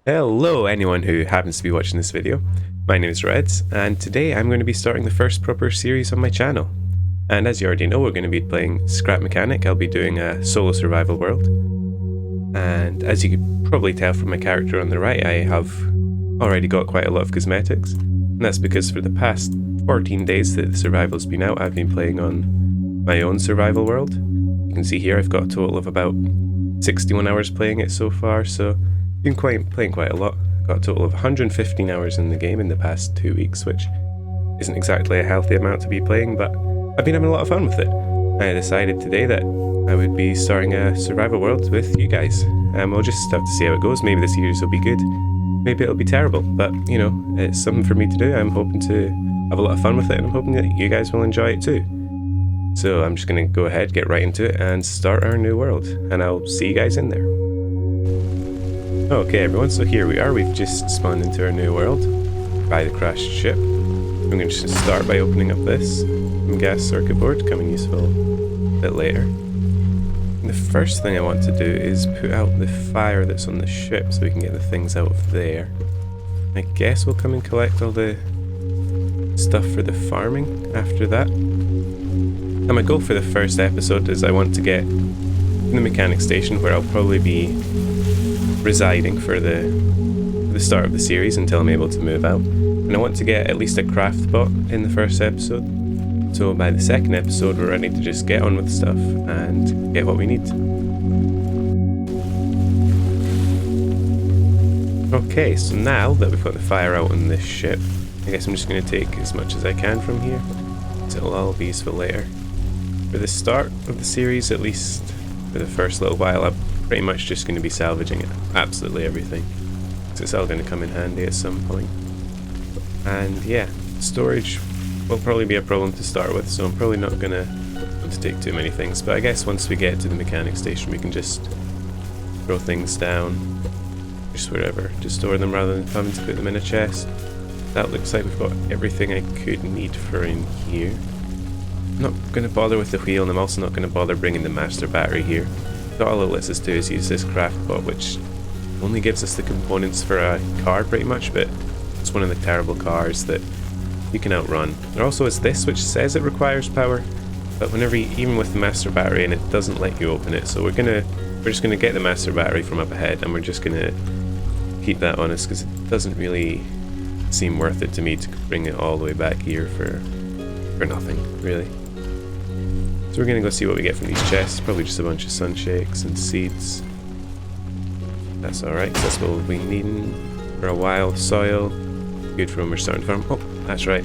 Hello anyone who happens to be watching this video. My name is Reds, and today I'm going to be starting the first proper series on my channel. And as you already know, we're going to be playing Scrap Mechanic. I'll be doing a solo survival world. And as you could probably tell from my character on the right, I have already got quite a lot of cosmetics. And that's because for the past 14 days that the survival's been out, I've been playing on my own survival world. You can see here I've got a total of about 61 hours playing it so far, so been playing quite a lot. Got a total of 115 hours in the game in the past 2 weeks, which isn't exactly a healthy amount to be playing, but I've been having a lot of fun with it. I decided today that I would be starting a survival world with you guys. We'll just have to see how it goes. Maybe the series will be good, maybe it'll be terrible, but you know, it's something for me to do. I'm hoping to have a lot of fun with it, and I'm hoping that you guys will enjoy it too. So I'm just going to go ahead, get right into it, and start our new world, and I'll see you guys in there. Okay everyone, so here we are. We've just spawned into our new world by the crashed ship. I'm going to just start by opening up this gas circuit board, coming useful a bit later. And the first thing I want to do is put out the fire that's on the ship so we can get the things out of there. I guess we'll come and collect all the stuff for the farming after that. And my goal for the first episode is I want to get in the mechanic station where I'll probably be residing for the start of the series until I'm able to move out. And I want to get at least a craft bot in the first episode. So by the second episode we're ready to just get on with stuff and get what we need. Okay, so now that we've got the fire out on this ship, I guess I'm just going to take as much as I can from here. So it'll all be useful later. For the start of the series, at least for the first little while, I'm pretty much just going to be salvaging it, absolutely everything. So it's all going to come in handy at some point. And yeah, storage will probably be a problem to start with, so I'm probably not going to want to take too many things. But I guess once we get to the mechanic station, we can just throw things down, just wherever, just store them rather than having to put them in a chest. That looks like we've got everything I could need for in here. I'm not going to bother with the wheel, and I'm also not going to bother bringing the master battery here. So all it lets us do is use this craft bot, which only gives us the components for a car pretty much, but it's one of the terrible cars that you can outrun. There also is this, which says it requires power, but whenever even with the master battery, and it doesn't let you open it. So we're just gonna get the master battery from up ahead, and we're just gonna keep that on us because it doesn't really seem worth it to me to bring it all the way back here for nothing really. So we're going to go see what we get from these chests. Probably just a bunch of sunshakes and seeds. That's alright, because that's what we'll be needing for a while. Soil, good for when we're starting to farm. Oh, that's right.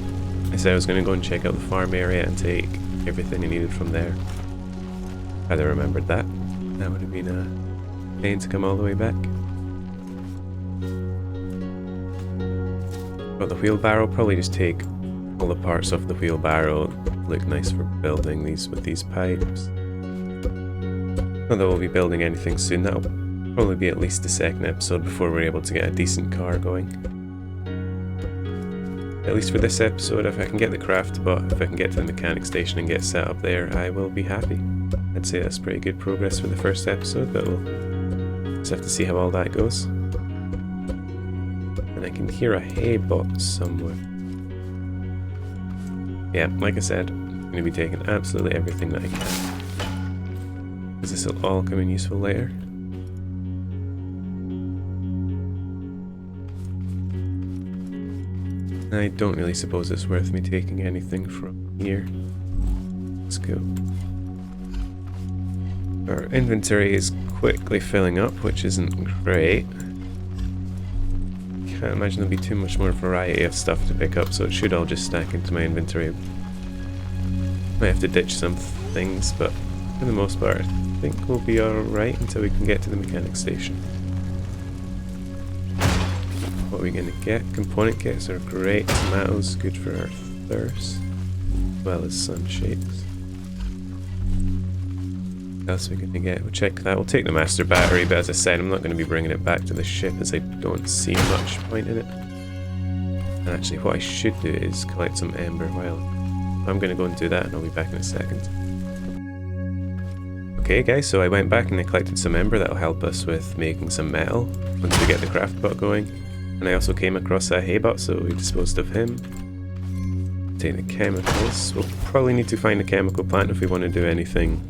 I said I was going to go and check out the farm area and take everything I needed from there. Had I remembered that. That would have been a pain to come all the way back. Got the wheelbarrow, probably just take all the parts off the wheelbarrow. Look nice for building these with these pipes. Not that we'll be building anything soon. That'll probably be at least the second episode before we're able to get a decent car going. At least for this episode, if I can get the craft bot, if I can get to the mechanic station and get set up there, I will be happy. I'd say that's pretty good progress for the first episode, but we'll just have to see how all that goes. And I can hear a hay bot somewhere. Yeah, like I said, I'm going to be taking absolutely everything that I can, because this will all come in useful later. I don't really suppose it's worth me taking anything from here. Let's go. Our inventory is quickly filling up, which isn't great. Can't imagine there'll be too much more variety of stuff to pick up, so it should all just stack into my inventory. Might have to ditch some things, but for the most part I think we'll be alright until we can get to the mechanic station. What are we going to get? Component kits are great. Tomatoes, good for our thirst, as well as sunshakes. What else are we going to get? We'll check that. We'll take the master battery, but as I said, I'm not going to be bringing it back to the ship as I don't see much point in it. And actually, what I should do is collect some ember while I'm going to go and do that, and I'll be back in a second. Okay guys, so I went back and I collected some ember that'll help us with making some metal once we get the craft bot going. And I also came across a hay bot, so we disposed of him. Take the chemicals. We'll probably need to find a chemical plant if we want to do anything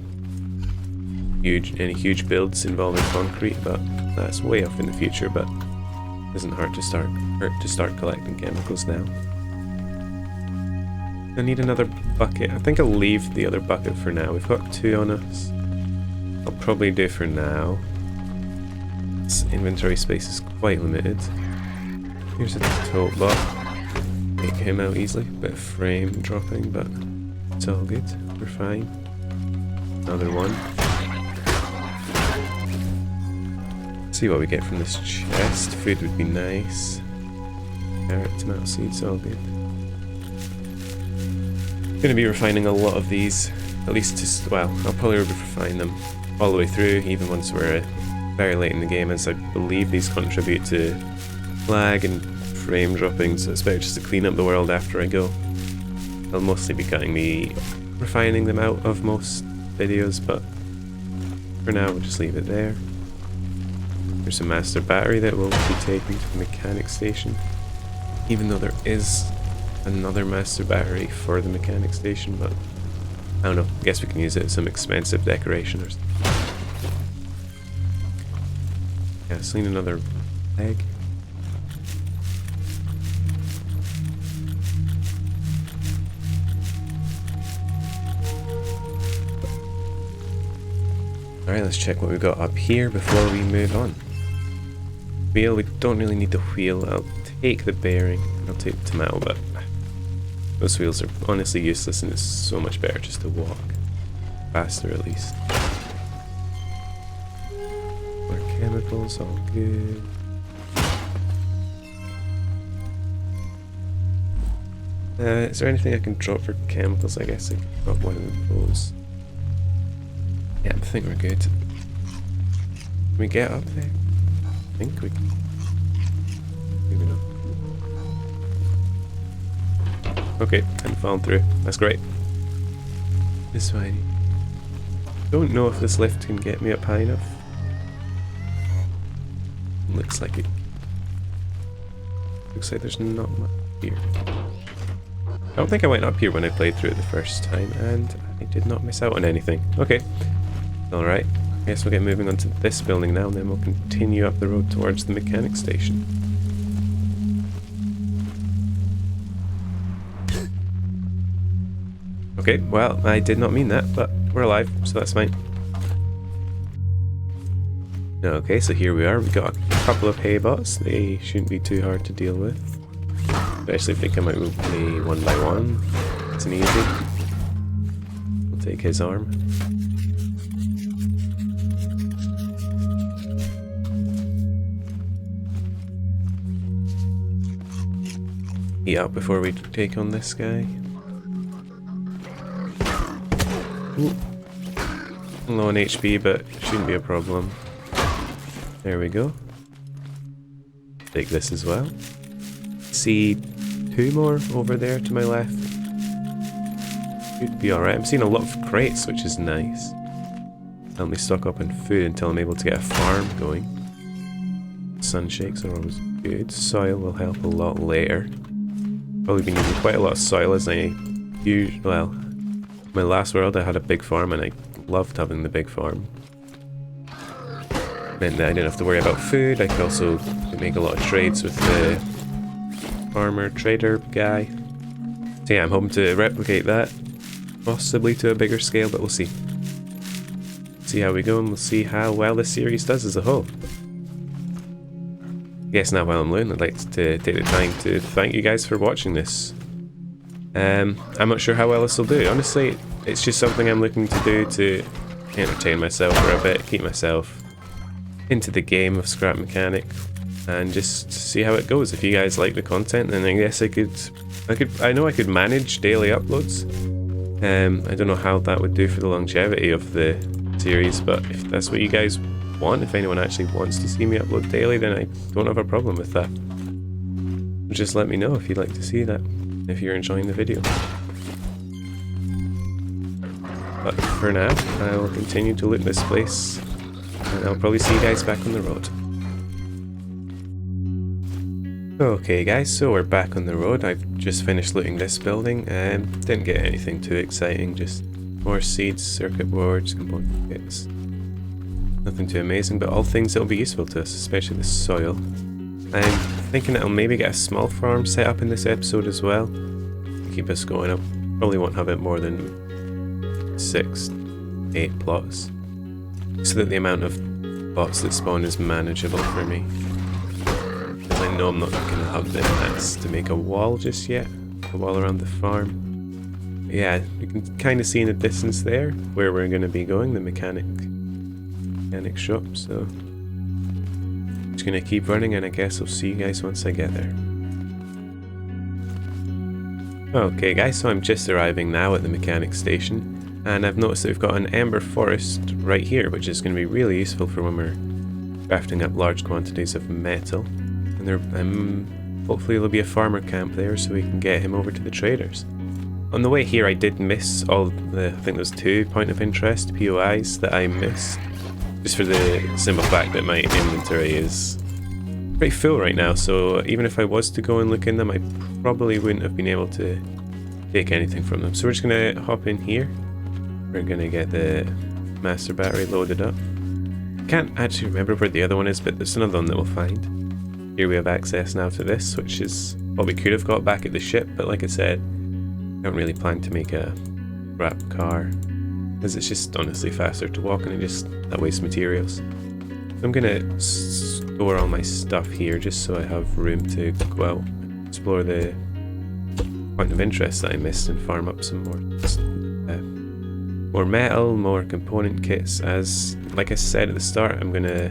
huge, any huge builds involving concrete, but that's way off in the future, but it isn't hard to start collecting chemicals now. I need another bucket. I think I'll leave the other bucket for now. We've got 2 on us. I'll probably do for now. This inventory space is quite limited. Here's a tote bot. Take him out easily. Bit of frame dropping, but it's all good. We're fine. Another one. See what we get from this chest. Food would be nice. Carrot, tomato seeds, all good. Gonna be refining a lot of these, at least to, well, I'll probably refine them all the way through, even once we're very late in the game, as I believe these contribute to lag and frame dropping, so it's better just to clean up the world after I go. I'll mostly be refining them out of most videos, but for now we'll just leave it there. There's a master battery that will be taken to the mechanic station, even though there is another master battery for the mechanic station, but I don't know, I guess we can use it as some expensive decoration or something. Gasoline, another egg. Alright, let's check what we've got up here before we move on. Wheel, we don't really need the wheel. I'll take the bearing, I'll take the tomato, but those wheels are honestly useless and it's so much better just to walk. Faster at least. More chemicals, all good. Is there anything I can drop for chemicals? I guess I can drop one of those. Yeah, I think we're good. Can we get up there? I think we can. Maybe not. Okay, I'm falling through. That's great. This way. Don't know if this lift can get me up high enough. Looks like it. Looks like there's not much here. I don't think I went up here when I played through it the first time, and I did not miss out on anything. Okay. Alright. I guess we'll get moving on to this building now, and then we'll continue up the road towards the mechanic station. Okay, well, I did not mean that, but we're alive, so that's fine. Okay, so here we are. We've got a couple of hay bots. They shouldn't be too hard to deal with. Especially if they come out with me one by one. It's an easy. We'll take his arm. Eat out before we take on this guy. Ooh. Low on HP, but shouldn't be a problem. There we go. Take this as well. See 2 more over there to my left. Should be alright. I'm seeing a lot of crates, which is nice. Help me stock up on food until I'm able to get a farm going. Sun shakes are always good. Soil will help a lot later. Probably been using quite a lot of soil as I use. Well, my last world I had a big farm and I loved having the big farm. Meant that I didn't have to worry about food. I could also make a lot of trades with the farmer trader guy. So yeah, I'm hoping to replicate that, possibly to a bigger scale, but we'll see. See how we go, and we'll see how well this series does as a whole. Yes, now while I'm loading, I'd like to take the time to thank you guys for watching this. I'm not sure how well this will do. Honestly, it's just something I'm looking to do to entertain myself for a bit, keep myself into the game of Scrap Mechanic, and just see how it goes. If you guys like the content, then I guess I know I could manage daily uploads. I don't know how that would do for the longevity of the series, but if that's what you guys want, if anyone actually wants to see me upload daily, then I don't have a problem with that. Just let me know if you'd like to see that, if you're enjoying the video. But for now, I will continue to loot this place, and I'll probably see you guys back on the road. Okay guys, so we're back on the road. I've just finished looting this building and didn't get anything too exciting, just more seeds, circuit boards, component kits. Nothing too amazing, but all things that will be useful to us, especially the soil. I'm thinking that I'll maybe get a small farm set up in this episode as well, to keep us going. I probably won't have it more than 6, 8 plots, so that the amount of plots that spawn is manageable for me. I know I'm not going to have the mats to make a wall just yet, a wall around the farm. But yeah, you can kind of see in the distance there where we're going to be going, the mechanic shop, so I'm just going to keep running and I guess I'll see you guys once I get there. Okay guys, so I'm just arriving now at the mechanic station, and I've noticed that we've got an ember forest right here, which is going to be really useful for when we're crafting up large quantities of metal. And hopefully there'll be a farmer camp there so we can get him over to the traders. On the way here I did miss all the, I think there's 2 point of interest POIs that I missed, just for the simple fact that my inventory is pretty full right now, so even if I was to go and look in them I probably wouldn't have been able to take anything from them. So we're just going to hop in here. We're going to get the master battery loaded up. I can't actually remember where the other one is, but there's another one that we'll find. Here we have access now to this, which is what we could have got back at the ship, but like I said, I don't really plan to make a wrap car, because it's just honestly faster to walk and that wastes materials. So I'm going to store all my stuff here just so I have room to go out and explore the point of interest that I missed and farm up some more metal, more component kits. As like I said at the start, I'm going to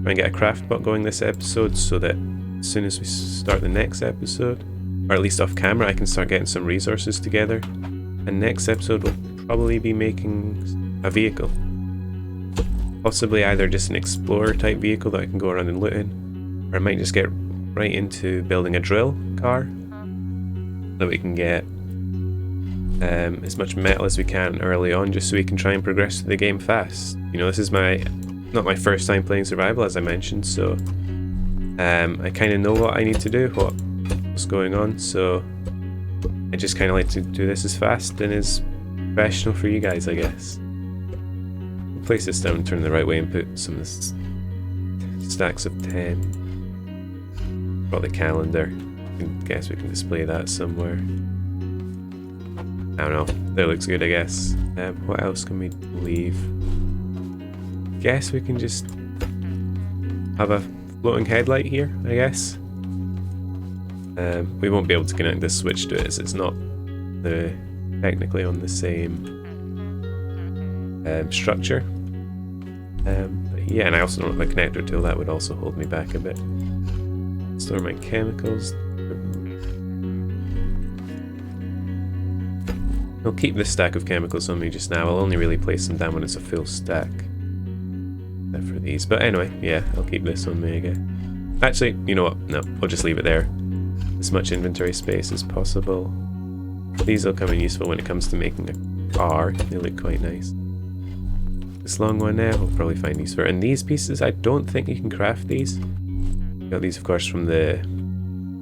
try and get a craft bot going this episode so that as soon as we start the next episode, or at least off camera, I can start getting some resources together. And next episode we'll probably be making a vehicle. Possibly either just an explorer type vehicle that I can go around and loot in, or I might just get right into building a drill car that we can get as much metal as we can early on, just so we can try and progress through the game fast. You know, this is not my first time playing survival, as I mentioned, so I kind of know what I need to do, what's going on, so I just kind of like to do this as fast and as professional for you guys, I guess. We'll place this down, turn the right way, and put some of this stacks of 10. Got the calendar. I guess we can display that somewhere. I don't know. That looks good, I guess. What else can we leave? Guess we can just have a floating headlight here, I guess. We won't be able to connect this switch to it as it's not technically on the same structure. But yeah, and I also don't have a connector tool, that would also hold me back a bit. Store my chemicals. I'll keep this stack of chemicals on me just now. I'll only really place them down when it's a full stack. For these, but anyway, yeah, I'll keep this on me again. Actually, you know what? No, I'll just leave it there. As much inventory space as possible. These will come in useful when it comes to making a car. They look quite nice. This long one now, we'll probably find use for. And these pieces, I don't think you can craft these. Got these, of course, from the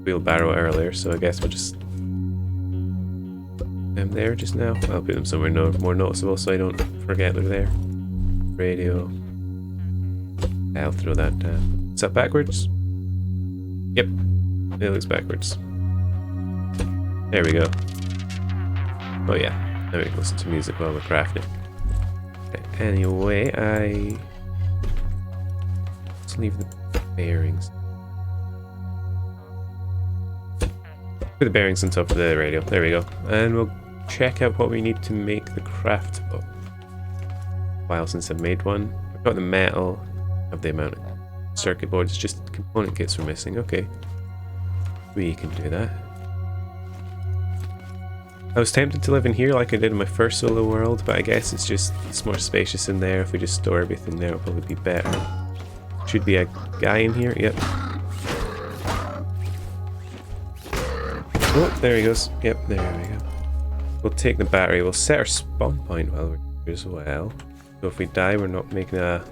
wheelbarrow earlier, so I guess we'll just put them there just now. I'll put them somewhere more noticeable so I don't forget they're there. Radio. I'll throw that down. Is that backwards? Yep. It looks backwards. There we go. Oh yeah. Now we can listen to music while we're crafting. Okay. Anyway, let's leave the bearings. Put the bearings on top of the radio. There we go. And we'll check out what we need to make the craft bot. A while since I've made one. I've got the metal. Of the amount of circuit boards, just component kits we're missing. Okay, we can do that. I was tempted to live in here like I did in my first solo world, but I guess it's more spacious in there. If we just store everything there, it'll probably be better. Should be a guy in here. Yep. Oh, there he goes. Yep, there we go. We'll take the battery. We'll set our spawn point while we're here as well. So if we die, we're not making a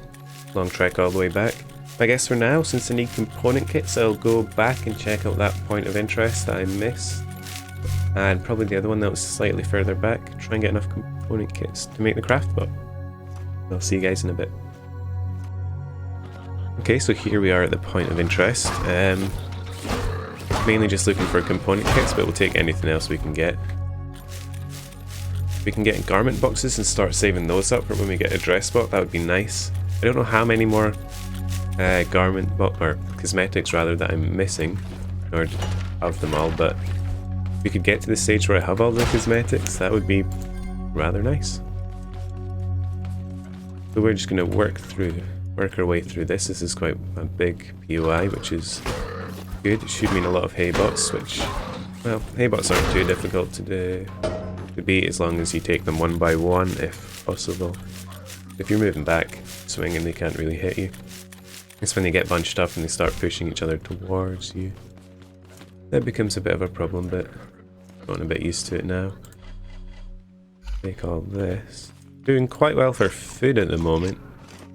long trek all the way back. I guess for now, since I need component kits, I'll go back and check out that point of interest that I missed. And probably the other one that was slightly further back. Try and get enough component kits to make the craft bot. I'll see you guys in a bit. Okay, so here we are at the point of interest. Mainly just looking for component kits, but we'll take anything else we can get. We can get garment boxes and start saving those up for when we get a dress bot. That would be nice. I don't know how many more garment bot or cosmetics rather that I'm missing, or have them all, but if we could get to the stage where I have all the cosmetics, that would be rather nice. So we're just going to work our way through this. This is quite a big POI, which is good. It should mean a lot of hay bots, which, well, hay bots aren't too difficult to beat as long as you take them one by one, if possible. If you're moving back, swinging, they can't really hit you. It's when they get bunched up and they start pushing each other towards you that becomes a bit of a problem, but I'm getting a bit used to it now. Take all this. Doing quite well for food at the moment,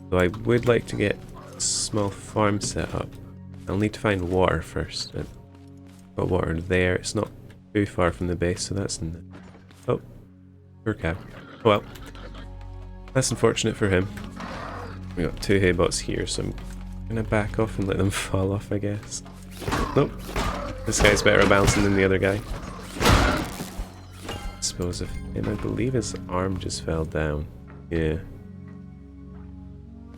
so I would like to get a small farm set up. I'll need to find water first. I've got water there. It's not too far from the base, so that's... Oh, poor cow. Oh well. That's unfortunate for him. We got 2 hay bots here, so I'm gonna back off and let them fall off, I guess. Nope. This guy's better at bouncing than the other guy. Dispose of him. I believe his arm just fell down. Yeah.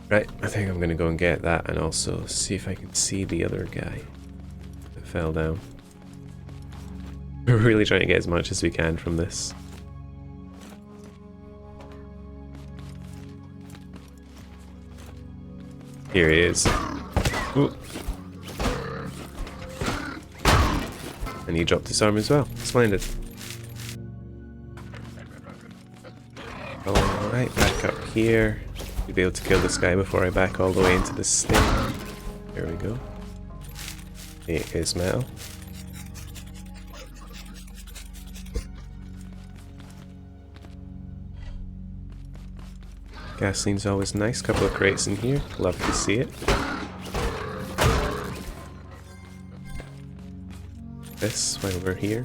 Right, I think I'm gonna go and get that and also see if I can see the other guy that fell down. We're really trying to get as much as we can from this. Here he is. Ooh. And he dropped his arm as well. Splendid. Alright, back up here. Should be able to kill this guy before I back all the way into the stage. There we go. It is metal. Gasoline's always nice. Couple of crates in here. Love to see it. This while we're here.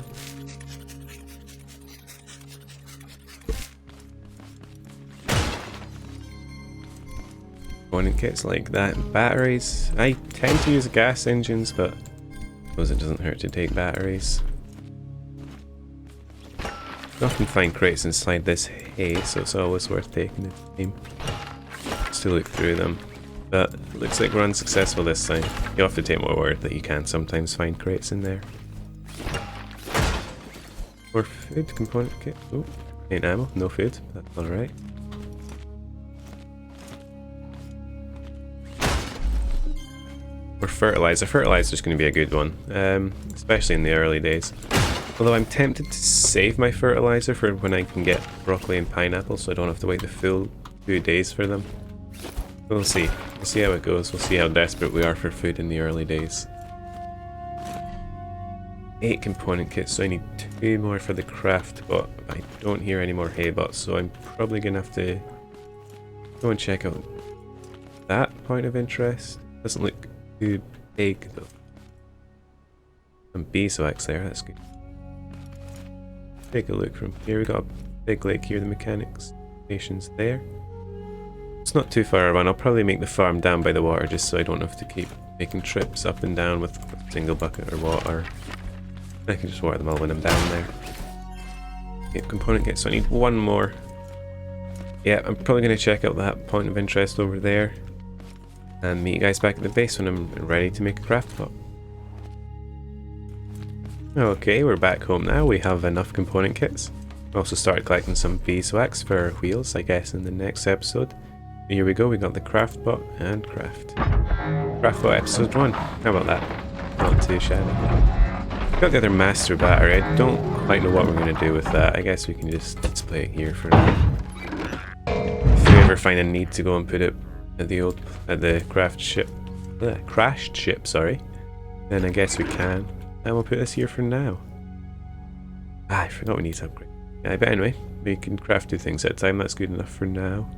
Component kits like that. Batteries. I tend to use gas engines, but I suppose it doesn't hurt to take batteries. You often find crates inside this hay, so it's always worth taking the time just to look through them. But it looks like we're unsuccessful this time. You have to take my word that you can sometimes find crates in there. More food component kit. Oh, ain't ammo, no food. That's alright. Or fertilizer. Fertilizer's going to be a good one, especially in the early days. Although I'm tempted to save my fertilizer for when I can get broccoli and pineapple, so I don't have to wait the full 2 days for them. We'll see. We'll see how it goes. We'll see how desperate we are for food in the early days. 8 component kits, so I need 2 more for the craft bot. I don't hear any more hay bots, so I'm probably going to have to go and check out that point of interest. Doesn't look too big though. Some beeswax there, that's good. Take a look from here. We got a big lake here, the mechanics station's there. It's not too far around. I'll probably make the farm down by the water just so I don't have to keep making trips up and down with a single bucket of water. I can just water them all when I'm down there. Get component kit, so I need 1 more. Yeah, I'm probably going to check out that point of interest over there and meet you guys back at the base when I'm ready to make a craft bot. Okay, we're back home now. We have enough component kits. Also started collecting some beeswax for our wheels, I guess, in the next episode. Here we go, we got the craft bot and craft. Craft bot episode 1. How about that? Not too shabby. Got the other master battery. I don't quite know what we're going to do with that. I guess we can just display it here for now. If we ever find a need to go and put it at the crashed ship, sorry, then I guess we can. And we'll put this here for now. I forgot we need to upgrade. Yeah, but anyway, we can craft 2 things at a time. That's good enough for now.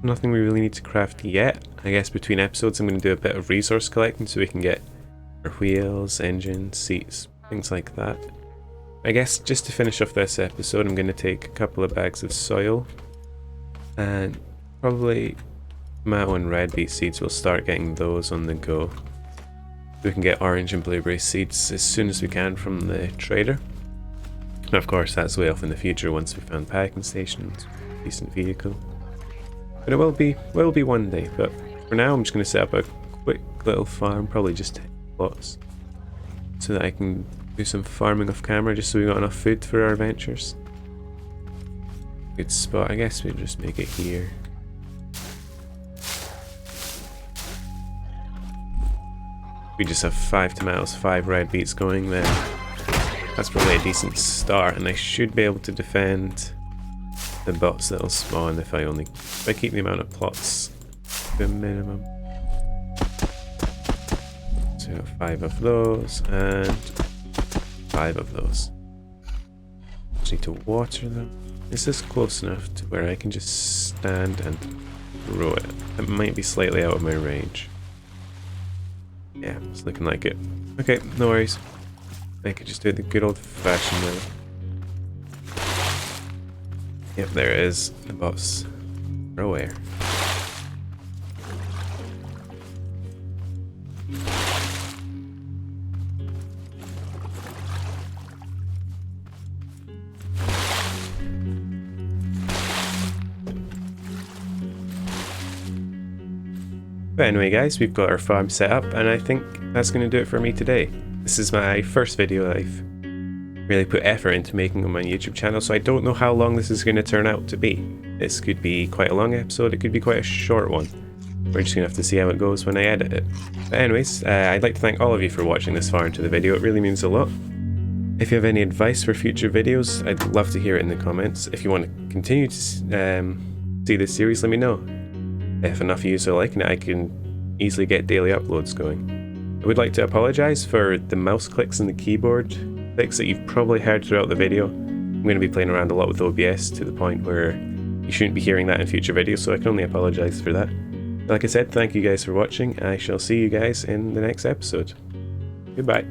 Nothing we really need to craft yet. I guess between episodes I'm going to do a bit of resource collecting so we can get our wheels, engines, seats, things like that. I guess just to finish off this episode I'm going to take a couple of bags of soil and probably tomato and red beet seeds. We'll start getting those on the go. We can get orange and blueberry seeds as soon as we can from the trader. And of course that's way off in the future once we've found packing stations, decent vehicle. But it will be one day. But for now I'm just going to set up a quick little farm, probably just 10 plots, so that I can do some farming off camera just so we got enough food for our adventures. Good spot, I guess we'll just make it here. We just have 5 tomatoes, 5 red beets going there. That's probably a decent start, and I should be able to defend the bots that'll spawn if I keep the amount of plots to a minimum. So 5 of those and 5 of those. Just need to water them. Is this close enough to where I can just stand and throw it? It might be slightly out of my range. Yeah, it's looking like it. Okay, no worries. I could just do it the good old fashioned way. Yep, there it is. The bots are aware. But anyway guys, we've got our farm set up and I think that's going to do it for me today. This is my first video that I've really put effort into making on my YouTube channel, so I don't know how long this is going to turn out to be. This could be quite a long episode, it could be quite a short one. We're just going to have to see how it goes when I edit it. But anyways, I'd like to thank all of you for watching this far into the video, it really means a lot. If you have any advice for future videos, I'd love to hear it in the comments. If you want to continue to see this series, let me know. If enough of you are liking it, I can easily get daily uploads going. I would like to apologise for the mouse clicks and the keyboard clicks that you've probably heard throughout the video. I'm going to be playing around a lot with OBS to the point where you shouldn't be hearing that in future videos, so I can only apologise for that. Like I said, thank you guys for watching. I shall see you guys in the next episode. Goodbye.